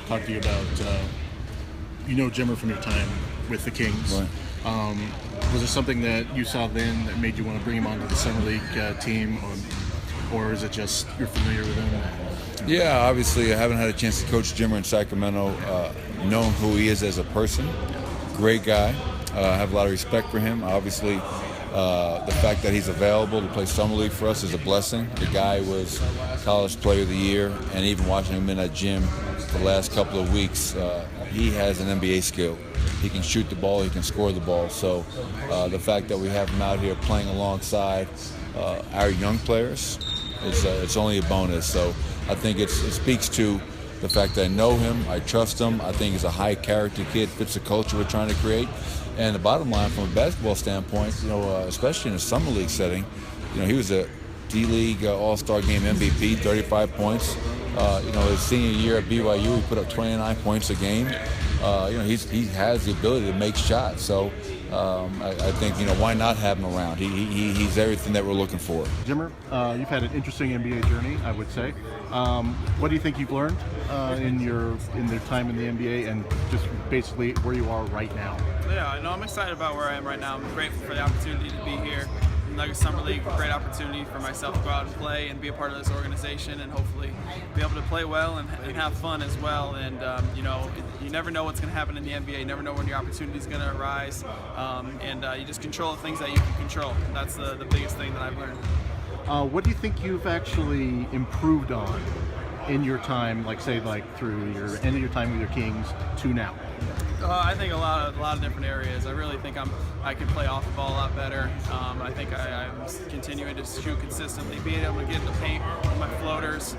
talk to you about, Jimmer from your time with the Kings. Right. Was there something that you saw then that made you want to bring him onto the summer league team, or is it just you're familiar with him? Yeah, obviously I haven't had a chance to coach Jimmer in Sacramento, knowing who he is as a person. Great guy. I have a lot of respect for him. Obviously, the fact that he's available to play summer league for us is a blessing. The guy was college player of the year, and even watching him in that gym for the last couple of weeks, he has an NBA skill. He can shoot the ball, he can score the ball. So the fact that we have him out here playing alongside our young players, it's only a bonus. So I think it speaks to the fact that I know him, I trust him. I think he's a high character kid, fits the culture we're trying to create. And the bottom line, from a basketball standpoint, especially in a summer league setting, he was a D-League All-Star Game MVP, 35 points. His senior year at BYU, he put up 29 points a game. He has the ability to make shots. So I think, why not have him around? He's everything that we're looking for. Jimmer, you've had an interesting NBA journey, I would say. What do you think you've learned in your time in the NBA, and just basically where you are right now? Yeah, I'm excited about where I am right now. I'm grateful for the opportunity to be here. Nuggets Summer League, a great opportunity for myself to go out and play and be a part of this organization, and hopefully be able to play well and have fun as well. And you never know what's going to happen in the NBA. You never know when your opportunity is going to arise, and you just control the things that you can control. That's the biggest thing that I've learned. What do you think you've actually improved on in your time, through your end of your time with your Kings to now? I think a lot of different areas. I really think I can play off the ball a lot better. I think I'm continuing to shoot consistently, being able to get in the paint with my floaters.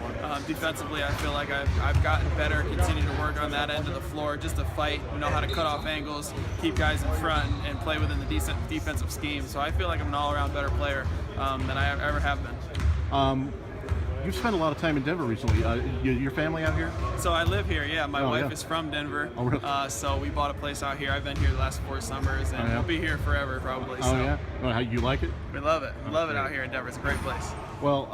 Defensively, I feel like I've gotten better, continue to work on that end of the floor, just to fight, know how to cut off angles, keep guys in front, and play within the decent defensive scheme. So I feel like I'm an all-around better player than I ever have been. You've spent a lot of time in Denver recently. Your family out here? So I live here, yeah. My wife yeah. is from Denver. Oh, really? So we bought a place out here. I've been here the last 4 summers, and we'll be here forever probably. Oh, yeah? Well, how you like it? We love it. We love it out here in Denver. It's a great place. Well,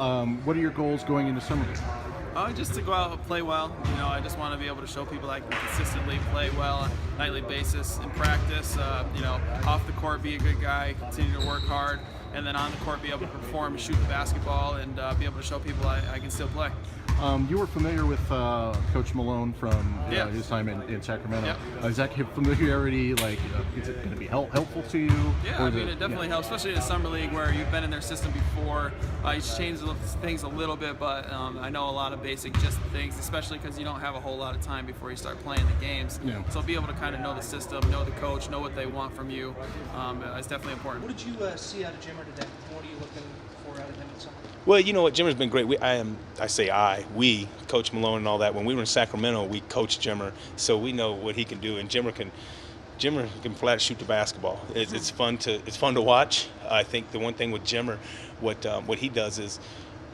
what are your goals going into summer league? Just to go out and play well. I just want to be able to show people I can consistently play well on a nightly basis in practice. Off the court, be a good guy, continue to work hard, and then on the court, be able to perform, shoot the basketball, and be able to show people I can still play. You were familiar with Coach Malone from his time in Sacramento. Yep. Is that familiarity, is it going to be helpful to you? Yeah, it definitely helps, especially in the summer league where you've been in their system before. You change things a little bit, but I know a lot of basic things, especially because you don't have a whole lot of time before you start playing the games. Yeah. So be able to kind of know the system, know the coach, know what they want from you, is definitely important. What did you see out of Jimmer today? What are you looking for out of him in summer? Well, you know what, Jimmer's been great. We, Coach Malone and all that. When we were in Sacramento, we coached Jimmer, so we know what he can do. And Jimmer can flat shoot the basketball. It's fun to watch. I think the one thing with Jimmer, what he does is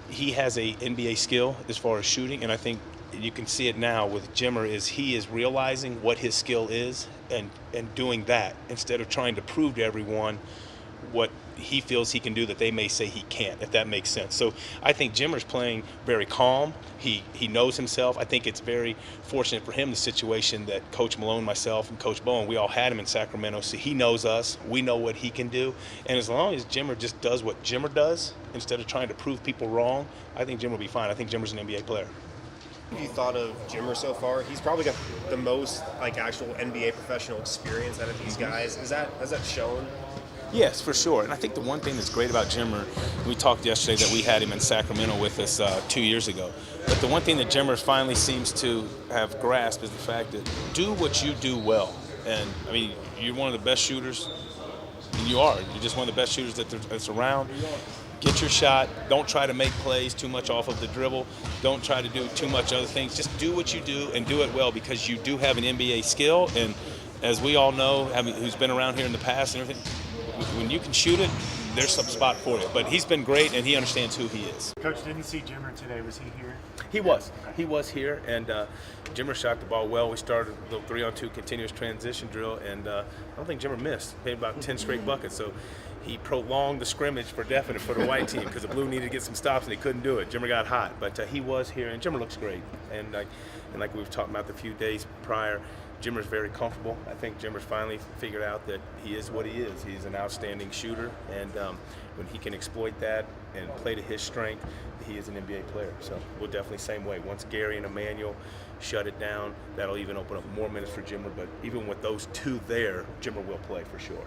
he has a NBA skill as far as shooting, and I think you can see it now with Jimmer is he is realizing what his skill is and doing that instead of trying to prove to everyone what he feels he can do that they may say he can't, if that makes sense. So I think Jimmer's playing very calm. He knows himself. I think it's very fortunate for him, the situation that Coach Malone, myself, and Coach Bowen, we all had him in Sacramento, so he knows us. We know what he can do. And as long as Jimmer just does what Jimmer does, instead of trying to prove people wrong, I think Jimmer will be fine. I think Jimmer's an NBA player. What have you thought of Jimmer so far? He's probably got the most actual NBA professional experience out of these guys. Has that shown? Yes, for sure. And I think the one thing that's great about Jimmer, we talked yesterday that we had him in Sacramento with us 2 years ago. But the one thing that Jimmer finally seems to have grasped is the fact that do what you do well. And, I mean, you're one of the best shooters. And you are. You're just one of the best shooters that's around. Get your shot. Don't try to make plays too much off of the dribble. Don't try to do too much other things. Just do what you do and do it well, because you do have an NBA skill. And as we all know, who's been around here in the past and everything, when you can shoot it, there's some spot for it. But he's been great, and he understands who he is. Coach, didn't see Jimmer today. Was he here? He was here, and Jimmer shot the ball well. We started the 3-on-2 continuous transition drill, and I don't think Jimmer missed. Made about 10 straight buckets. So he prolonged the scrimmage for definite for the white team because the blue needed to get some stops and they couldn't do it. Jimmer got hot, but he was here, and Jimmer looks great. And like we've talked about the few days prior, Jimmer's very comfortable. I think Jimmer's finally figured out that he is what he is. He's an outstanding shooter, and when he can exploit that and play to his strength, he is an NBA player. So we'll definitely same way. Once Gary and Emmanuel shut it down, that'll even open up more minutes for Jimmer. But even with those two there, Jimmer will play for sure.